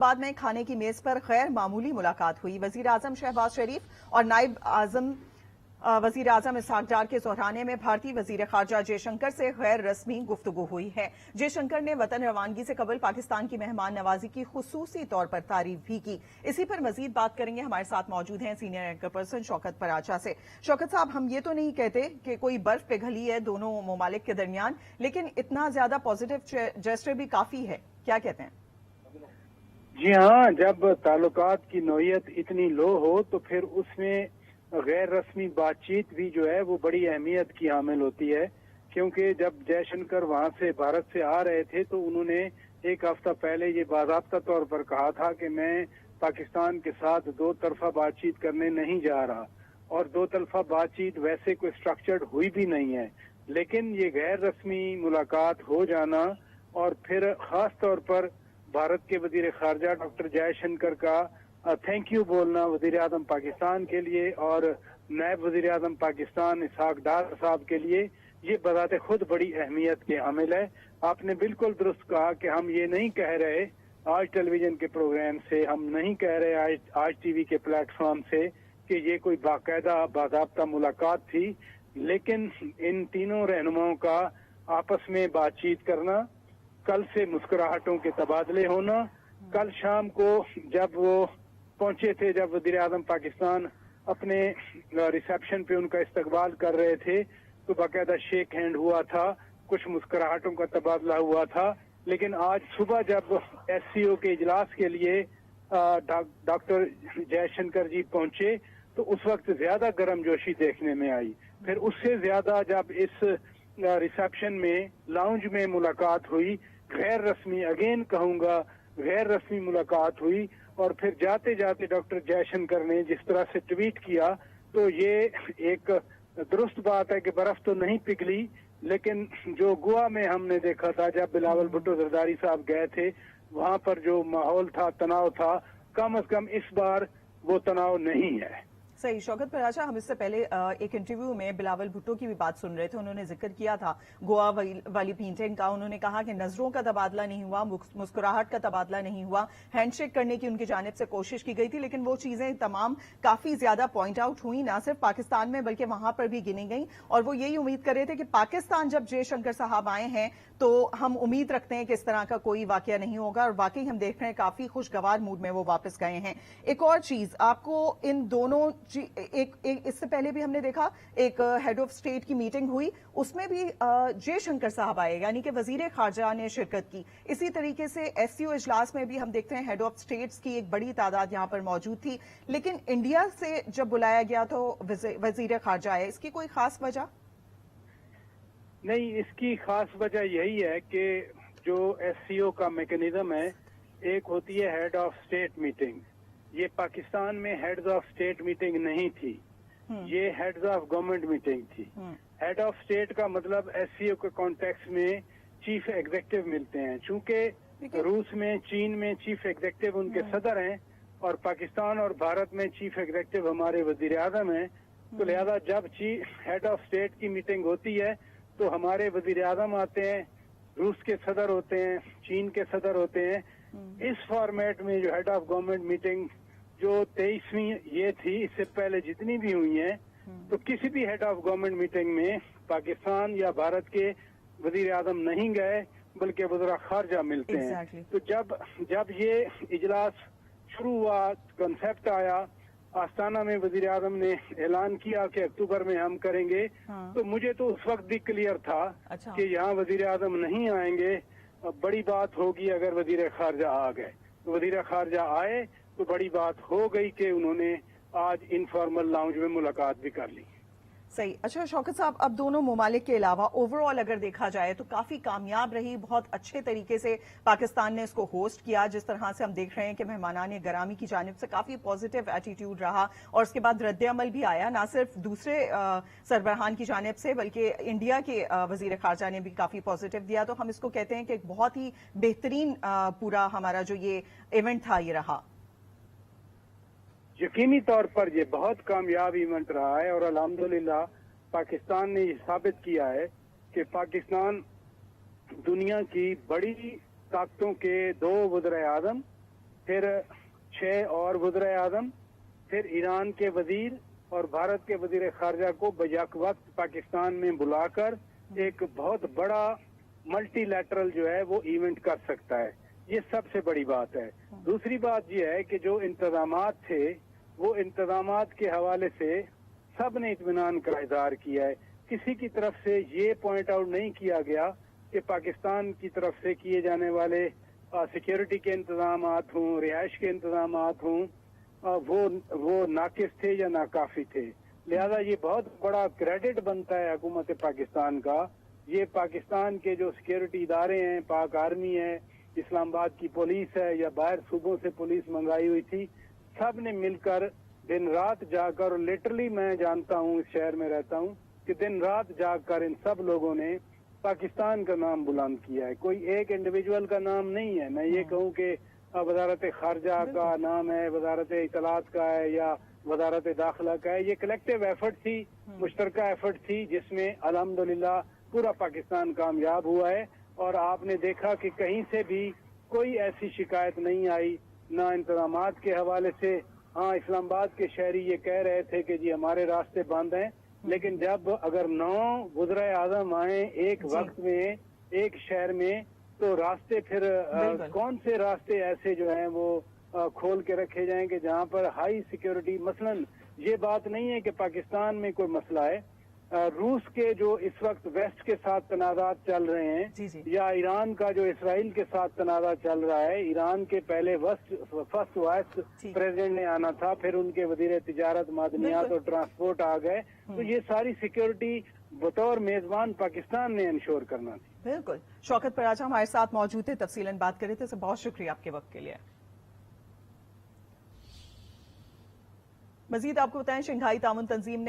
بعد میں کھانے کی میز پر غیر معمولی ملاقات ہوئی۔ وزیر اعظم شہباز شریف اور نائب وزیر اعظم اسحاق ڈار کے سہرانے میں بھارتی وزیر خارجہ جے شنکر سے غیر رسمی گفتگو ہوئی ہے۔ جے شنکر نے وطن روانگی سے قبل پاکستان کی مہمان نوازی کی خصوصی طور پر تعریف بھی کی۔ اسی پر مزید بات کریں گے، ہمارے ساتھ موجود ہیں سینئر اینکر پرسن شوکت پراچا سے۔ شوکت صاحب، ہم یہ تو نہیں کہتے کہ کوئی برف پگھلی ہے دونوں ممالک کے درمیان، لیکن اتنا زیادہ پازیٹیو جیسچر بھی کافی ہے، کیا کہتے ہیں؟ جی ہاں، جب تعلقات کی نوعیت اتنی لو ہو تو پھر اس میں غیر رسمی بات چیت بھی جو ہے وہ بڑی اہمیت کی حامل ہوتی ہے، کیونکہ جب جے شنکر وہاں سے بھارت سے آ رہے تھے تو انہوں نے ایک ہفتہ پہلے یہ باضابطہ طور پر کہا تھا کہ میں پاکستان کے ساتھ دو طرفہ بات چیت کرنے نہیں جا رہا، اور دو طرفہ بات چیت ویسے کوئی سٹرکچرڈ ہوئی بھی نہیں ہے، لیکن یہ غیر رسمی ملاقات ہو جانا اور پھر خاص طور پر بھارت کے وزیر خارجہ ڈاکٹر جے شنکر کا تھینک یو بولنا وزیر اعظم پاکستان کے لیے اور نائب وزیر اعظم پاکستان اسحاق ڈار صاحب کے لیے، یہ بذات خود بڑی اہمیت کے حامل ہے۔ آپ نے بالکل درست کہا کہ ہم یہ نہیں کہہ رہے آج ٹیلی ویژن کے پروگرام سے، ہم نہیں کہہ رہے آج ٹی وی کے پلیٹ فارم سے کہ یہ کوئی باقاعدہ باضابطہ ملاقات تھی، لیکن ان تینوں رہنماؤں کا آپس میں بات چیت کرنا، کل سے مسکراہٹوں کے تبادلے ہونا، کل شام کو جب وہ پہنچے تھے، جب وزیر اعظم پاکستان اپنے ریسیپشن پہ ان کا استقبال کر رہے تھے تو باقاعدہ شیک ہینڈ ہوا تھا، کچھ مسکراہٹوں کا تبادلہ ہوا تھا، لیکن آج صبح جب ایس سی او کے اجلاس کے لیے ڈاکٹر جے شنکر جی پہنچے تو اس وقت زیادہ گرم جوشی دیکھنے میں آئی۔ پھر اس سے زیادہ جب اس ریسیپشن میں لاؤنج میں ملاقات ہوئی، غیر رسمی، اگین کہوں گا غیر رسمی ملاقات ہوئی، اور پھر جاتے جاتے ڈاکٹر جے شنکر نے جس طرح سے ٹویٹ کیا تو یہ ایک درست بات ہے کہ برف تو نہیں پگھلی، لیکن جو گوا میں ہم نے دیکھا تھا جب بلاول بھٹو زرداری صاحب گئے تھے، وہاں پر جو ماحول تھا، تناؤ تھا، کم از کم اس بار وہ تناؤ نہیں ہے۔ صحیح۔ شوکت پراچا، ہم اس سے پہلے ایک انٹرویو میں بلاول بھٹو کی بھی بات سن رہے تھے، انہوں نے ذکر کیا تھا گوا والی پینٹنگ کا، انہوں نے کہا کہ نظروں کا تبادلہ نہیں ہوا، مسکراہٹ کا تبادلہ نہیں ہوا، ہینڈ شیک کرنے کی ان کی جانب سے کوشش کی گئی تھی، لیکن وہ چیزیں تمام کافی زیادہ پوائنٹ آؤٹ ہوئی، نہ صرف پاکستان میں بلکہ وہاں پر بھی گنی گئیں، اور وہ یہی امید کر رہے تھے کہ پاکستان جب جے شنکر صاحب آئے ہیں تو ہم امید رکھتے ہیں کہ اس طرح کا کوئی واقعہ نہیں ہوگا، اور واقعی ہم دیکھ رہے ہیں کافی خوشگوار موڈ میں وہ واپس گئے ہیں۔ ایک اور چیز آپ کو ان دونوں اس سے پہلے بھی ہم نے دیکھا ایک ہیڈ آف اسٹیٹ کی میٹنگ ہوئی، اس میں بھی جے شنکر صاحب آئے، یعنی کہ وزیر خارجہ نے شرکت کی۔ اسی طریقے سے ایس سی او اجلاس میں بھی ہم دیکھتے ہیں ہیڈ آف اسٹیٹس کی ایک بڑی تعداد یہاں پر موجود تھی، لیکن انڈیا سے جب بلایا گیا تو وزیر خارجہ آئے، اس کی کوئی خاص وجہ؟ نہیں، اس کی خاص وجہ یہی ہے کہ جو ایس سی او کا میکنزم ہے، ایک ہوتی ہے ہیڈ آف اسٹیٹ میٹنگ، یہ پاکستان میں ہیڈز آف اسٹیٹ میٹنگ نہیں تھی، یہ ہیڈز آف گورنمنٹ میٹنگ تھی۔ ہیڈ آف اسٹیٹ کا مطلب ایس سی او کے کانٹیکس میں چیف ایگزیکٹو ملتے ہیں، چونکہ روس میں، چین میں چیف ایگزیکٹو ان کے صدر ہیں، اور پاکستان اور بھارت میں چیف ایگزیکٹو ہمارے وزیر اعظم ہیں، تو لہذا جب ہیڈ آف اسٹیٹ کی میٹنگ ہوتی ہے تو ہمارے وزیر اعظم آتے ہیں، روس کے صدر ہوتے ہیں، چین کے صدر ہوتے ہیں۔ اس فارمیٹ میں جو ہیڈ آف گورنمنٹ میٹنگ جو 23ویں یہ تھی، اس سے پہلے جتنی بھی ہوئی ہیں، تو کسی بھی ہیڈ آف گورنمنٹ میٹنگ میں پاکستان یا بھارت کے وزیر اعظم نہیں گئے بلکہ وزراء خارجہ ملتے ہیں۔ تو جب یہ اجلاس شروع ہوا، کنسپٹ آیا، آستانہ میں وزیر اعظم نے اعلان کیا کہ اکتوبر میں ہم کریں گے، تو مجھے تو اس وقت بھی کلیئر تھا کہ یہاں وزیر اعظم نہیں آئیں گے، بڑی بات ہوگی اگر وزیر خارجہ آ گئے۔ وزیر خارجہ آئے تو بڑی بات ہو گئی کہ انہوں نے آج انفارمل لاؤنج میں ملاقات بھی کر لی۔ صحیح۔ اچھا شوکت صاحب، اب دونوں ممالک کے علاوہ اوور آل اگر دیکھا جائے تو کافی کامیاب رہی، بہت اچھے طریقے سے پاکستان نے اس کو ہوسٹ کیا، جس طرح سے ہم دیکھ رہے ہیں کہ مہمانان گرامی کی جانب سے کافی پازیٹیو ایٹیٹیوڈ رہا، اور اس کے بعد رد عمل بھی آیا، نہ صرف دوسرے سربراہان کی جانب سے بلکہ انڈیا کے وزیر خارجہ نے بھی کافی پازیٹیو دیا، تو ہم اس کو کہتے ہیں کہ ایک بہت ہی بہترین پورا ہمارا جو یہ ایونٹ تھا یہ رہا۔ یقینی طور پر یہ بہت کامیاب ایونٹ رہا ہے، اور الحمدللہ پاکستان نے یہ ثابت کیا ہے کہ پاکستان دنیا کی بڑی طاقتوں کے دو وزراء اعظم پھر 6 اور وزرائے اعظم، پھر ایران کے وزیر اور بھارت کے وزیر خارجہ کو بیک وقت پاکستان میں بلا کر ایک بہت بڑا ملٹی لیٹرل جو ہے وہ ایونٹ کر سکتا ہے. یہ سب سے بڑی بات ہے. دوسری بات یہ ہے کہ جو انتظامات تھے وہ انتظامات کے حوالے سے سب نے اطمینان کا اظہار کیا ہے. کسی کی طرف سے یہ پوائنٹ آؤٹ نہیں کیا گیا کہ پاکستان کی طرف سے کیے جانے والے سیکیورٹی کے انتظامات ہوں، رہائش کے انتظامات ہوں، وہ ناقص تھے یا ناکافی تھے. لہذا یہ بہت بڑا کریڈٹ بنتا ہے حکومت پاکستان کا. یہ پاکستان کے جو سیکیورٹی ادارے ہیں، پاک آرمی ہے، اسلام آباد کی پولیس ہے یا باہر صوبوں سے پولیس منگائی ہوئی تھی، سب نے مل کر دن رات جا کر، اور لٹرلی میں جانتا ہوں، اس شہر میں رہتا ہوں، کہ دن رات جاگ کر ان سب لوگوں نے پاکستان کا نام بلند کیا ہے. کوئی ایک انڈیویجول کا نام نہیں ہے. میں یہ کہوں کہ وزارت خارجہ کا نام ہے، وزارت اطلاعات کا ہے یا وزارت داخلہ کا ہے. یہ کلیکٹیو ایفرٹ تھی، مشترکہ ایفرٹ تھی، جس میں الحمدللہ پورا پاکستان کامیاب ہوا ہے. اور آپ نے دیکھا کہ کہیں سے بھی کوئی ایسی شکایت نہیں آئی، نہ انتظامات کے حوالے سے. ہاں، اسلام آباد کے شہری یہ کہہ رہے تھے کہ جی ہمارے راستے بند ہیں، لیکن جب اگر 9 وزرائے اعظم آئیں ایک وقت میں ایک شہر میں، تو راستے پھر کون سے راستے ایسے جو ہیں وہ کھول کے رکھے جائیں گے جہاں پر ہائی سیکیورٹی. مثلا یہ بات نہیں ہے کہ پاکستان میں کوئی مسئلہ ہے. روس کے جو اس وقت ویسٹ کے ساتھ تنازعات چل رہے ہیں، یا ایران کا جو اسرائیل کے ساتھ تنازع چل رہا ہے. ایران کے پہلے فرسٹ وائس پریزیڈنٹ نے آنا تھا، پھر ان کے وزیر تجارت، معدنیات اور ٹرانسپورٹ آ گئے. تو یہ ساری سیکیورٹی بطور میزبان پاکستان نے انشور کرنا تھی. بالکل. شوکت پراچا ہمارے ساتھ موجود تھے، تفصیلاً بات کر رہے تھے. بہت شکریہ آپ کے وقت کے لیے. مزید آپ کو بتائیں، شنگھائی تعاون تنظیم نے